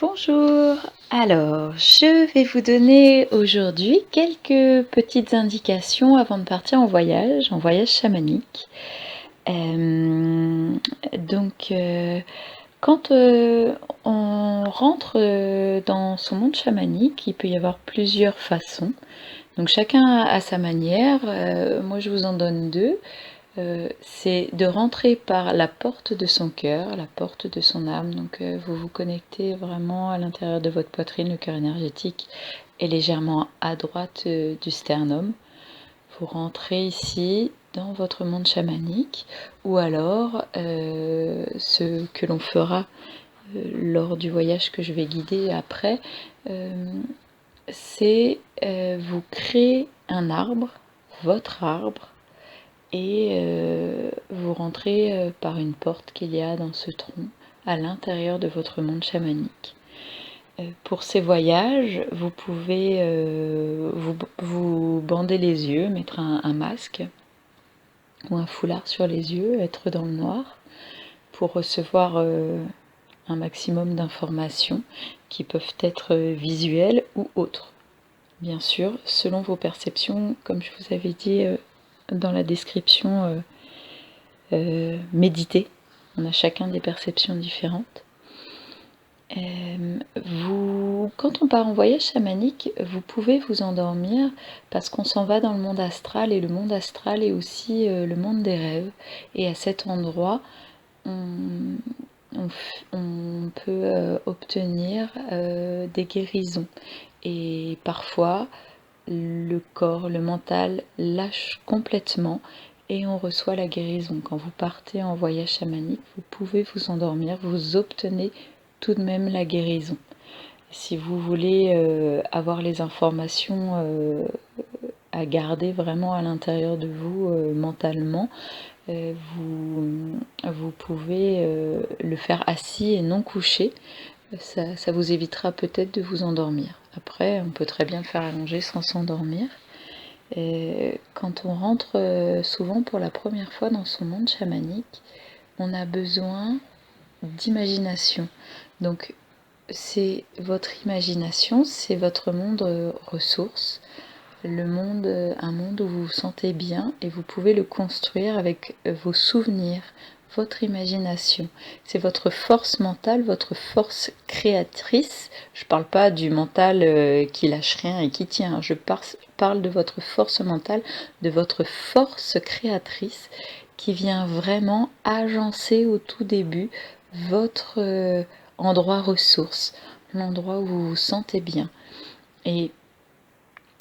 Bonjour, alors je vais vous donner aujourd'hui quelques petites indications avant de partir en voyage chamanique. Donc quand on rentre dans son monde chamanique, il peut y avoir plusieurs façons. Donc chacun a sa manière, moi je vous en donne deux. C'est de rentrer par la porte de son cœur, la porte de son âme. Donc vous vous connectez vraiment à l'intérieur de votre poitrine, le cœur énergétique est légèrement à droite du sternum. Vous rentrez ici dans votre monde chamanique, ou alors ce que l'on fera lors du voyage que je vais guider après, c'est vous créer un arbre, votre arbre, et vous rentrez par une porte qu'il y a dans ce tronc à l'intérieur de votre monde chamanique. Pour ces voyages, vous pouvez vous bander les yeux, mettre un masque ou un foulard sur les yeux, être dans le noir pour recevoir un maximum d'informations qui peuvent être visuelles ou autres. Bien sûr, selon vos perceptions, comme je vous avais dit dans la description, méditer. On a chacun des perceptions différentes. Quand on part en voyage chamanique, vous pouvez vous endormir parce qu'on s'en va dans le monde astral, et le monde astral est aussi le monde des rêves. Et à cet endroit, on peut obtenir des guérisons. Et parfois, le corps, le mental lâche complètement et on reçoit la guérison. Quand vous partez en voyage chamanique, vous pouvez vous endormir, vous obtenez tout de même la guérison. Si vous voulez avoir les informations à garder vraiment à l'intérieur de vous mentalement, vous pouvez le faire assis et non couché. Ça vous évitera peut-être de vous endormir. Après, on peut très bien le faire allonger sans s'endormir. Et quand on rentre souvent pour la première fois dans son monde chamanique, on a besoin d'imagination. Donc c'est votre imagination, c'est votre monde ressource, un monde où vous vous sentez bien, et vous pouvez le construire avec vos souvenirs, votre imagination. C'est votre force mentale, votre force créatrice. Je ne parle pas du mental qui lâche rien et qui tient. Je parle de votre force mentale, de votre force créatrice qui vient vraiment agencer au tout début votre endroit ressource, l'endroit où vous vous sentez bien. Et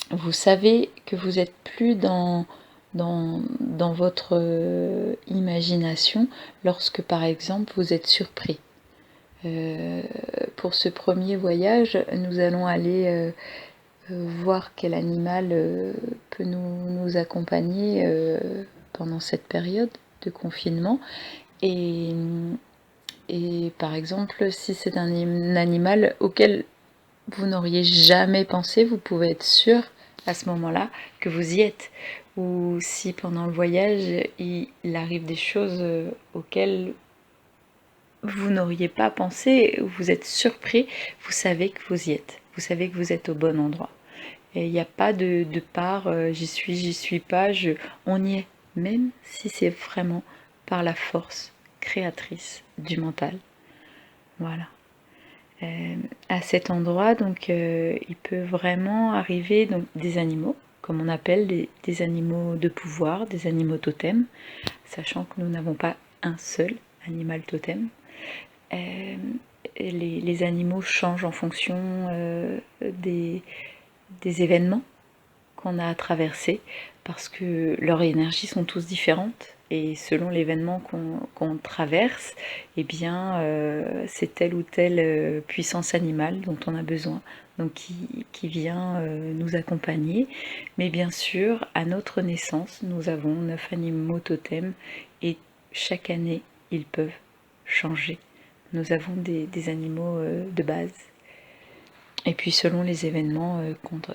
vous savez que vous n'êtes plus dans votre imagination lorsque, par exemple, vous êtes surpris. Pour ce premier voyage, nous allons aller voir quel animal peut nous accompagner pendant cette période de confinement. Et par exemple, si c'est un animal auquel vous n'auriez jamais pensé, vous pouvez être sûr à ce moment-là que vous y êtes. Ou si pendant le voyage, il arrive des choses auxquelles vous n'auriez pas pensé, ou vous êtes surpris, vous savez que vous y êtes. Vous savez que vous êtes au bon endroit. Et il n'y a pas de part j'y suis pas, on y est. Même si c'est vraiment par la force créatrice du mental. Voilà. À cet endroit, donc il peut vraiment arriver donc, des animaux, comme on appelle des animaux de pouvoir, des animaux totems, sachant que nous n'avons pas un seul animal totem. Les animaux changent en fonction des événements qu'on a à traverser, parce que leurs énergies sont tous différentes. Et selon l'événement qu'on traverse, eh bien, c'est telle ou telle puissance animale dont on a besoin, donc qui vient nous accompagner. Mais bien sûr, à notre naissance, nous avons 9 animaux totems, et chaque année, ils peuvent changer. Nous avons des animaux de base. Et puis selon les événements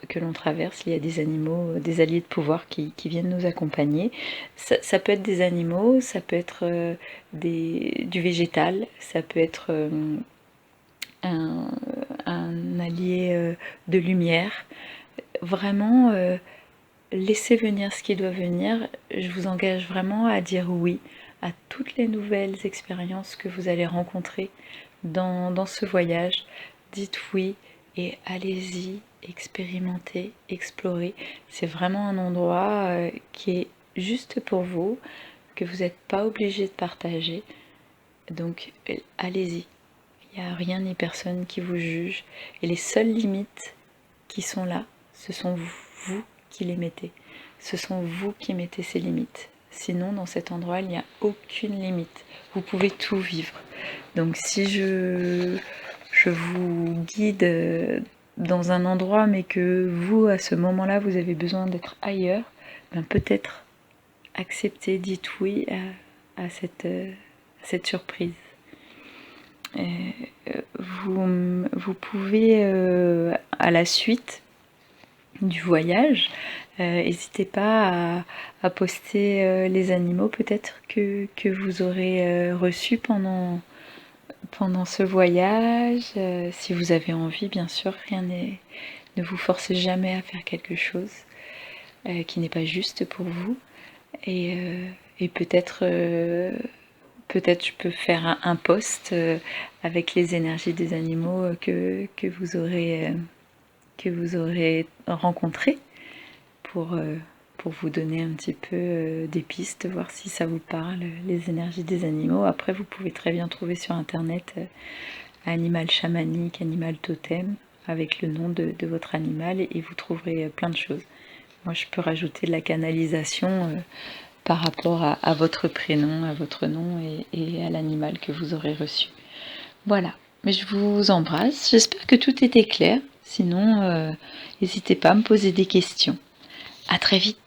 que l'on traverse, il y a des animaux, des alliés de pouvoir qui viennent nous accompagner. Ça peut être des animaux, ça peut être du végétal, ça peut être allié de lumière. Vraiment, laissez venir ce qui doit venir. Je vous engage vraiment à dire oui à toutes les nouvelles expériences que vous allez rencontrer dans ce voyage. Dites oui et allez-y, expérimentez, explorez. C'est vraiment un endroit qui est juste pour vous, que vous n'êtes pas obligé de partager. Donc allez-y. Il n'y a rien ni personne qui vous juge. Et les seules limites qui sont là, ce sont vous qui les mettez. Ce sont vous qui mettez ces limites. Sinon, dans cet endroit, il n'y a aucune limite. Vous pouvez tout vivre. Donc si je vous guide dans un endroit, mais que vous, à ce moment-là, vous avez besoin d'être ailleurs, ben peut-être acceptez, dites oui à cette surprise. Vous pouvez, à la suite du voyage, n'hésitez pas à poster les animaux peut-être que vous aurez reçus pendant ce voyage. Si vous avez envie, bien sûr, ne vous forcez jamais à faire quelque chose qui n'est pas juste pour vous. Et peut-être je peux faire un post avec les énergies des animaux que vous aurez rencontrés pour vous donner un petit peu des pistes, voir si ça vous parle, les énergies des animaux. Après, vous pouvez très bien trouver sur internet animal chamanique, animal totem, avec le nom de votre animal, et vous trouverez plein de choses. Moi, je peux rajouter de la canalisation par rapport à votre prénom, à votre nom et à l'animal que vous aurez reçu. Voilà, mais je vous embrasse, j'espère que tout était clair, sinon n'hésitez pas à me poser des questions. À très vite.